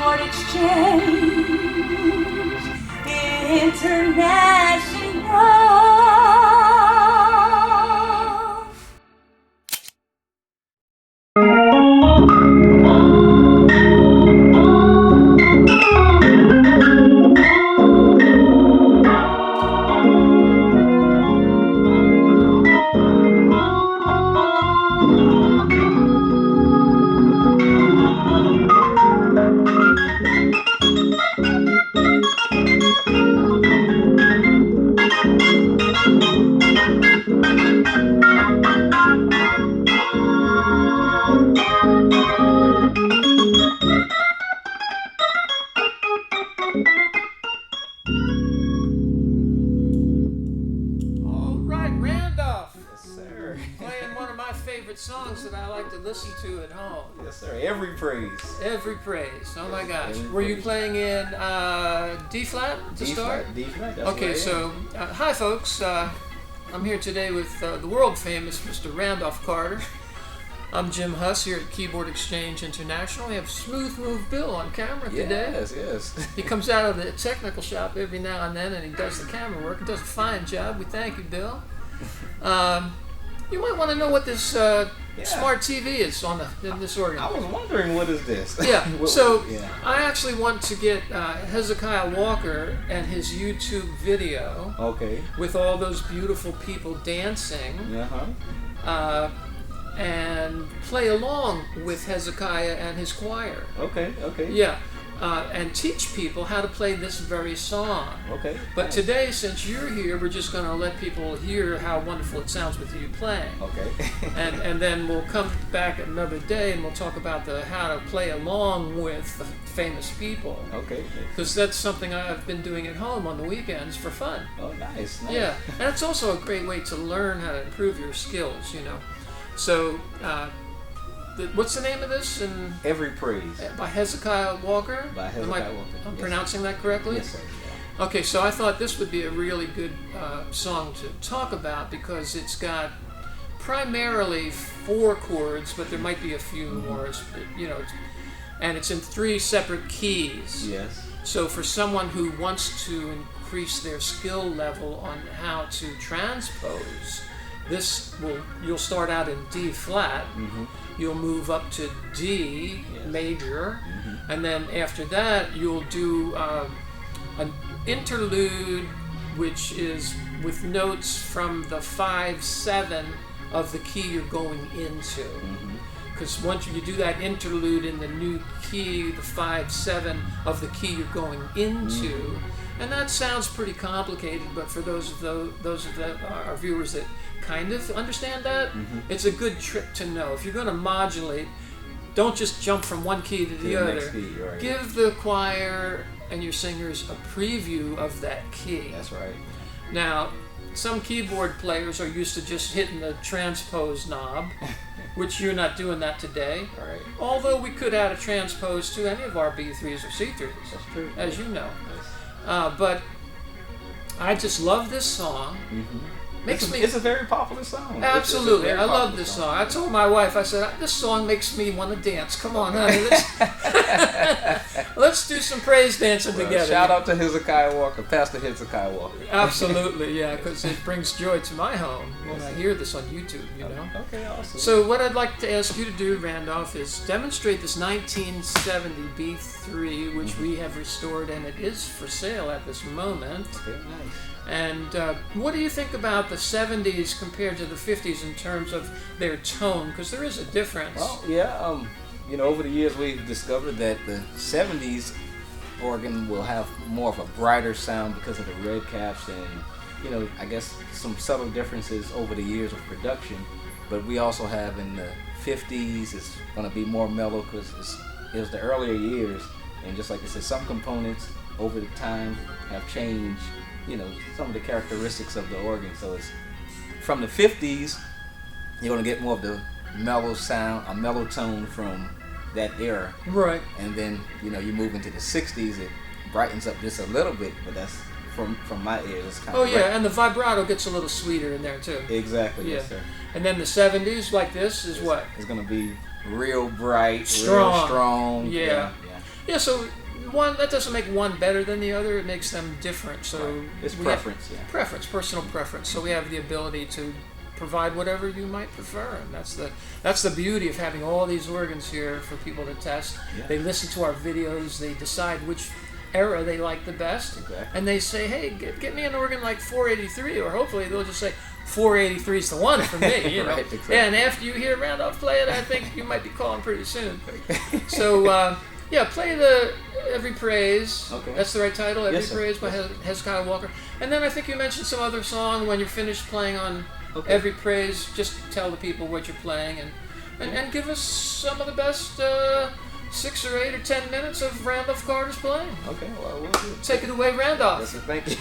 Keyboard Exchange International. Songs that I like to listen to at home. Yes, sir. Every praise. Every praise. Oh my gosh. Every Were you praise. playing in D flat to start? D flat. Okay, so hi folks. I'm here today with the world famous Mr. Randolph Carter. I'm Jim Huss here at Keyboard Exchange International. We have Smooth Move Bill on camera today. Yes. He comes out of the technical shop every now and then and he does the camera work. He does a fine job. We thank you, Bill. You might want to know what this smart TV is in this organ. I was wondering, what is this? Yeah, I actually want to get Hezekiah Walker and his YouTube video. Okay. With all those beautiful people dancing. And play along with Hezekiah and his choir. Okay. Yeah. And teach people how to play this very song. Okay. But nice. Today, since you're here, we're just going to let people hear how wonderful it sounds with you playing. Okay. and then we'll come back another day and we'll talk about how to play along with the famous people. Okay. Because that's something I've been doing at home on the weekends for fun. Oh, nice. Yeah, and it's also a great way to learn how to improve your skills, you know. So, what's the name of this? Every Praise. By Hezekiah Walker? By Hezekiah Walker. I'm pronouncing that correctly? Yes, sir. Yeah. Okay, so I thought this would be a really good song to talk about because it's got primarily 4 chords, but there might be a few more, you know, and it's in 3 separate keys. Yes. So for someone who wants to increase their skill level on how to transpose, you'll start out in D flat, you'll move up to D major, and then after that you'll do an interlude which is with notes from the 5/7 of the key you're going into. Because once you do that interlude in the new key, the 5/7 of the key you're going into, and that sounds pretty complicated, but for those of our viewers that kind of understand that, it's a good trick to know. If you're going to modulate, don't just jump from one key to the other. Next key, right. Give the choir and your singers a preview of that key. That's right. Now, some keyboard players are used to just hitting the transpose knob, which you're not doing that today. Right. Although we could add a transpose to any of our B3s or C3s. That's true. As you know. But I just love this song. It's a very popular song. Absolutely. I love this song. I told my wife, I said, this song makes me want to dance. Come on, honey. Let's do some praise dancing together. Shout out to Hezekiah Walker, Pastor Hezekiah Walker. Absolutely, yeah, because it brings joy to my home when I hear this on YouTube, you know. Okay, awesome. So what I'd like to ask you to do, Randolph, is demonstrate this 1970 B3, which we have restored, and it is for sale at this moment. Okay, nice. And what do you think about the 70s compared to the 50s in terms of their tone? Because there is a difference. Well, yeah, you know, over the years we've discovered that the 70s organ will have more of a brighter sound because of the red caps and, you know, I guess some subtle differences over the years of production. But we also have in the 50s, it's going to be more mellow because it was the earlier years. And just like I said, some components over the time have changed, you know, some of the characteristics of the organ. So it's from the 50s, you're going to get more of the mellow sound, a mellow tone from that era. Right. And then, you know, you move into the 60s, it brightens up just a little bit, but that's from my ears. It's kind of and the vibrato gets a little sweeter in there too. Exactly, yeah. Yes, sir. And then the 70s, like this, is what? It's going to be real bright, strong. real strong. Yeah. Yeah, so one that doesn't make one better than the other. It makes them different. So right. It's preference, yeah. Preference, personal preference. So we have the ability to provide whatever you might prefer, and that's the beauty of having all these organs here for people to test. Yeah. They listen to our videos. They decide which era they like the best, exactly. And they say, "Hey, get me an organ like 483," or hopefully they'll just say 483 is the one for me. You know, right, exactly. And after you hear Randolph play it, I think you might be calling pretty soon. So. Yeah, play the Every Praise. Okay. That's the right title, Every Yes, Praise by Hezekiah Walker. And then I think you mentioned some other song. When you're finished playing on Every Praise, just tell the people what you're playing and give us some of the best 6 or 8 or 10 minutes of Randolph Carter's playing. Okay, well, we'll do. Take it away, Randolph. Yes, thank you.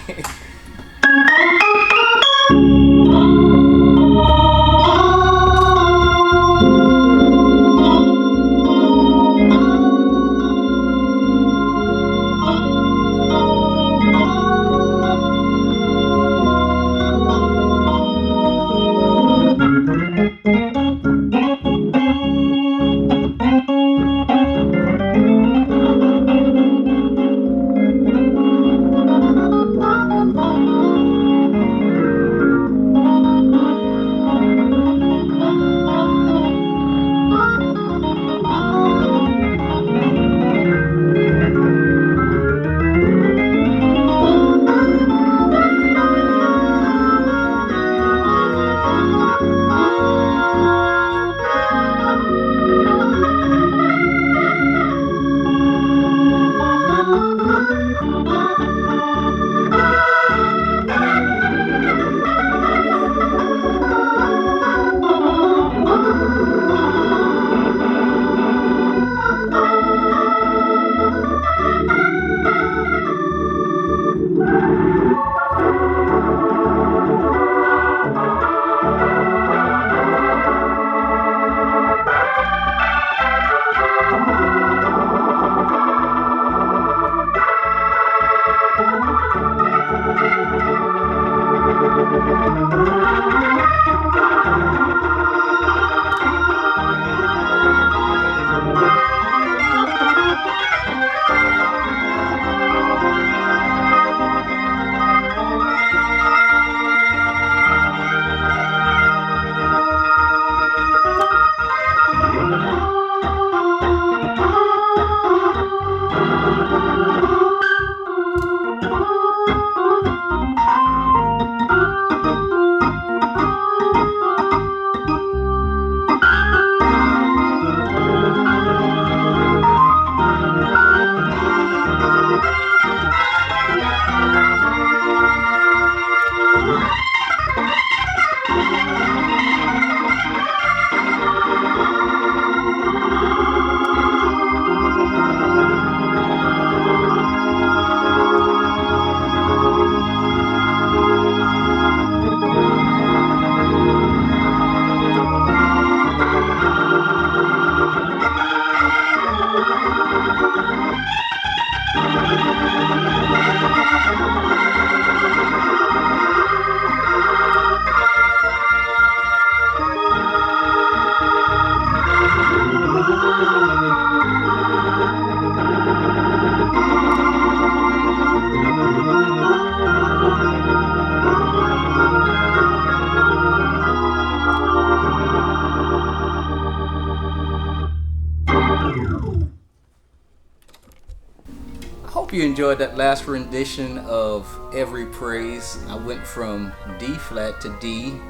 You enjoyed that last rendition of Every Praise. I went from D flat to D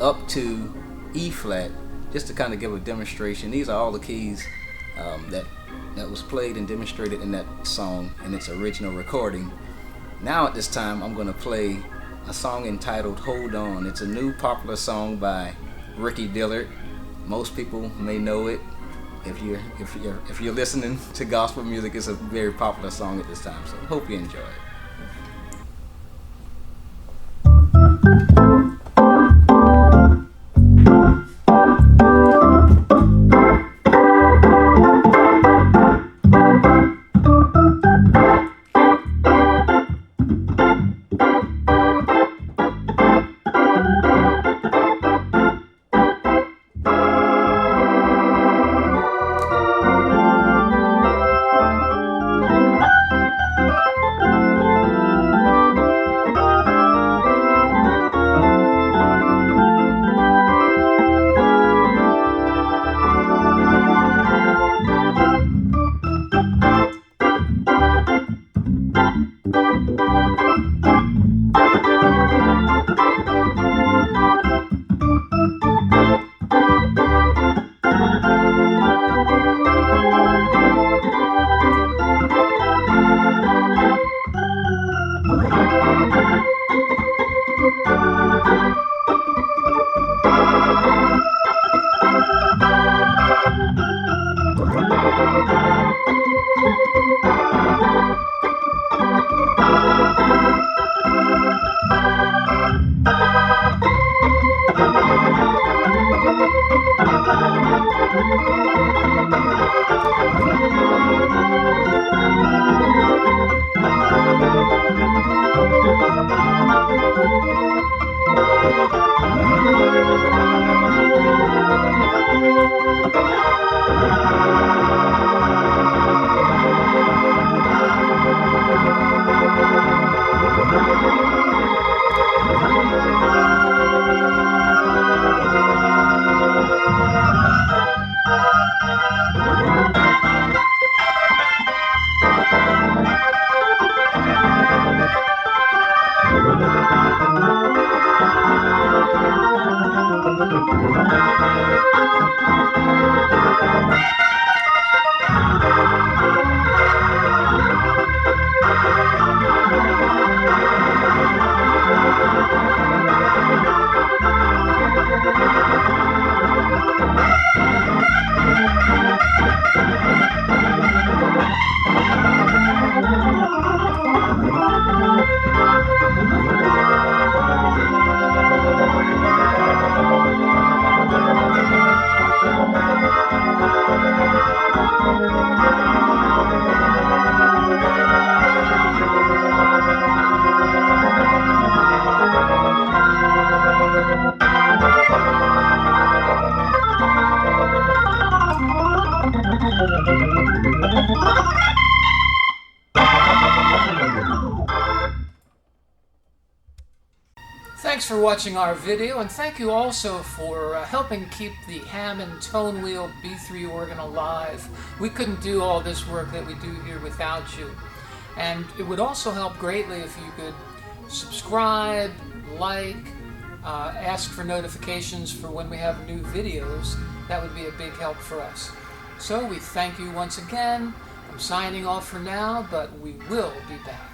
up to E flat just to kind of give a demonstration. These are all the keys that was played and demonstrated in that song in its original recording. Now at this time I'm going to play a song entitled Hold On. It's a new popular song by Dillard. Most people may know it. If you're listening to gospel music, it's a very popular song at this time. So hope you enjoy it. Thanks for watching our video, and thank you also for helping keep the Hammond tone wheel B3 organ alive. We couldn't do all this work that we do here without you. And it would also help greatly if you could subscribe, like, ask for notifications for when we have new videos. That would be a big help for us. So we thank you once again. I'm signing off for now, but we will be back.